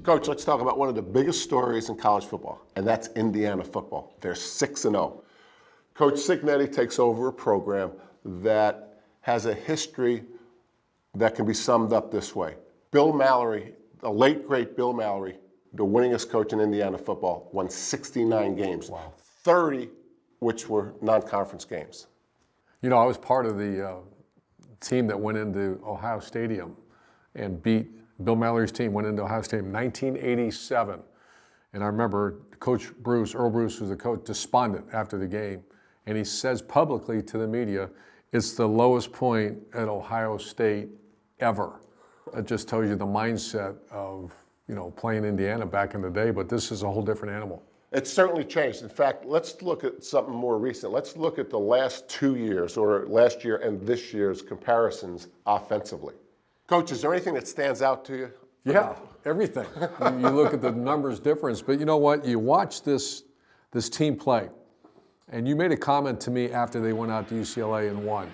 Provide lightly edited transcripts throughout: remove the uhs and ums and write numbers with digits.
Coach, let's talk about one of the biggest stories in college football, and that's Indiana football. They're 6-0. Coach Cignetti takes over a program that has a history that can be summed up this way. Bill Mallory, the late, great Bill Mallory, the winningest coach in Indiana football, won 69 games. Wow. 30 which were non-conference games. You know, I was part of the team that went into Ohio Stadium and beat Bill Mallory's team, went into Ohio Stadium in 1987. And I remember Coach Bruce, Earl Bruce, was the coach, despondent after the game. And he says publicly to the media, it's the lowest point at Ohio State ever. That just tells you the mindset of, you know, playing Indiana back in the day, but this is a whole different animal. It's certainly changed. In fact, let's look at something more recent. Let's look at the last 2 years, or last year and this year's comparisons offensively. Coach, is there anything that stands out to you? Yeah, everything. You look at the numbers difference, but you know what? You watch this team play, and you made a comment to me after they went out to UCLA and won.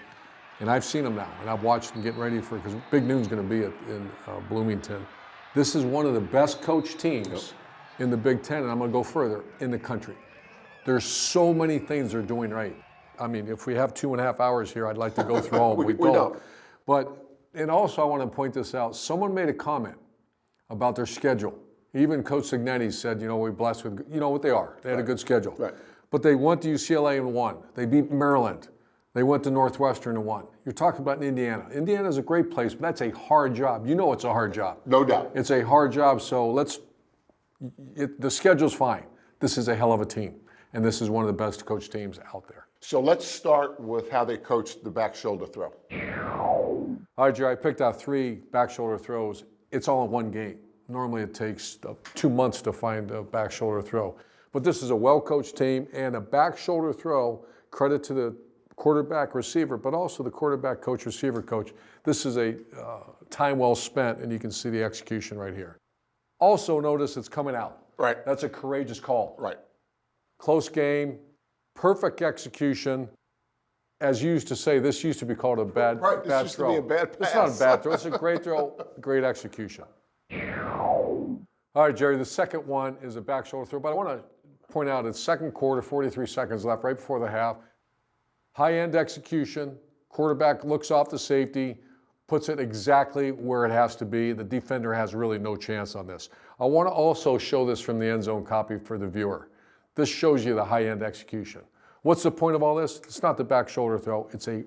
And I've seen them now, and I've watched them getting ready for, because Big Noon's going to be in Bloomington. This is one of the best coached teams in the Big Ten, and I'm going to go further, in the country. There's so many things they're doing right. I mean, if we have 2.5 hours here, I'd like to go through all of them. we don't. But, and also I want to point this out. Someone made a comment about their schedule. Even Coach Cignetti said, you know, we're blessed with, you know what they are. They had a good schedule. Right. But they went to UCLA and won. They beat Maryland. They went to Northwestern and won. You're talking about Indiana. Indiana's a great place, but that's a hard job. You know it's a hard job. No doubt. It's a hard job, so the schedule's fine. This is a hell of a team, and this is one of the best coached teams out there. So let's start with how they coached the back shoulder throw. All right, Jerry, I picked out 3 back shoulder throws. It's all in one game. Normally it takes 2 months to find a back shoulder throw. But this is a well-coached team, and a back shoulder throw, credit to the quarterback receiver, but also the quarterback coach, receiver coach. This is a time well spent, and you can see the execution right here. Also notice it's coming out. Right. That's a courageous call. Right. Close game, perfect execution. As you used to say, this used to be called a bad throw. This used to be a bad pass. It's not a bad throw. It's a great throw, great execution. All right, Jerry, the second one is a back shoulder throw, but I want to point out it's second quarter, 43 seconds left, right before the half. High-end execution. Quarterback looks off the safety, puts it exactly where it has to be. The defender has really no chance on this. I want to also show this from the end zone copy for the viewer. This shows you the high-end execution. What's the point of all this? It's not the back shoulder throw. It's a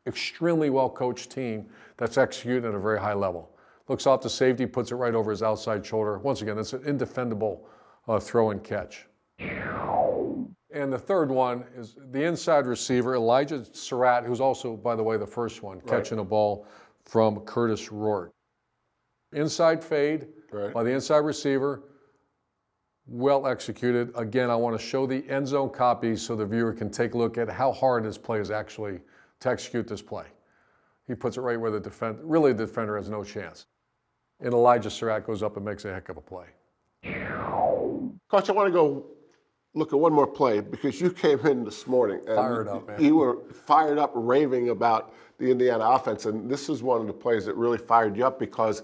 extremely well-coached team that's executed at a very high level. Looks off the safety, puts it right over his outside shoulder. Once again, it's an indefendable throw and catch. And the third one is the inside receiver, Elijah Surratt, who's also, by the way, the first one, catching a ball from Curtis Rourke. Inside fade by the inside receiver, well executed. Again, I want to show the end zone copy so the viewer can take a look at how hard this play is actually to execute this play. He puts it right where the defender has no chance. And Elijah Surratt goes up and makes a heck of a play. Coach, I want to go look at one more play because you came in this morning and Fired up, man. You were fired up, raving about the Indiana offense, and this is one of the plays that really fired you up because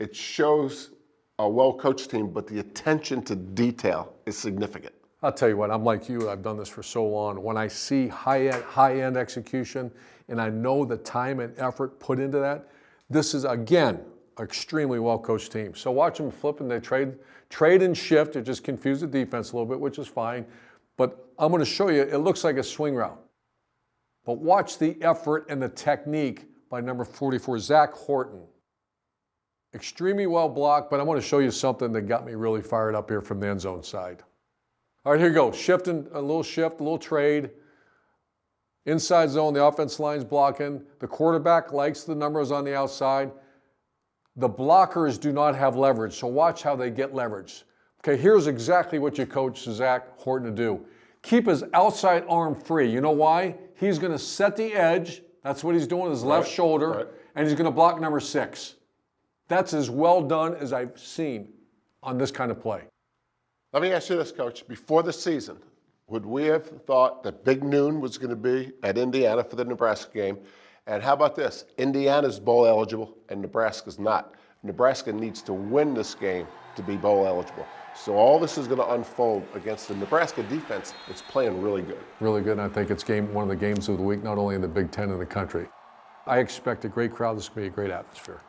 it shows a well-coached team, but the attention to detail is significant. I'll tell you what, I'm like you. I've done this for so long. When I see high-end execution and I know the time and effort put into that, this is, again, an extremely well-coached team. So watch them flip and they trade and shift. It just confused the defense a little bit, which is fine. But I'm going to show you, it looks like a swing route. But watch the effort and the technique by number 44, Zach Horton. Extremely well blocked, but I want to show you something that got me really fired up here from the end zone side. All right, here you go. Shifting, a little trade. Inside zone, the offense line's blocking. The quarterback likes the numbers on the outside. The blockers do not have leverage, so watch how they get leverage. Okay, here's exactly what you coach Zach Horton to do. Keep his outside arm free. You know why? He's going to set the edge. That's what he's doing with his left shoulder, and he's going to block number 6. That's as well done as I've seen on this kind of play. Let me ask you this, Coach. Before the season, would we have thought that Big Noon was going to be at Indiana for the Nebraska game? And how about this? Indiana's bowl eligible and Nebraska's not. Nebraska needs to win this game to be bowl eligible. So all this is going to unfold against the Nebraska defense. It's playing really good. Really good, and I think it's one of the games of the week, not only in the Big Ten in the country. I expect a great crowd. This is going to be a great atmosphere.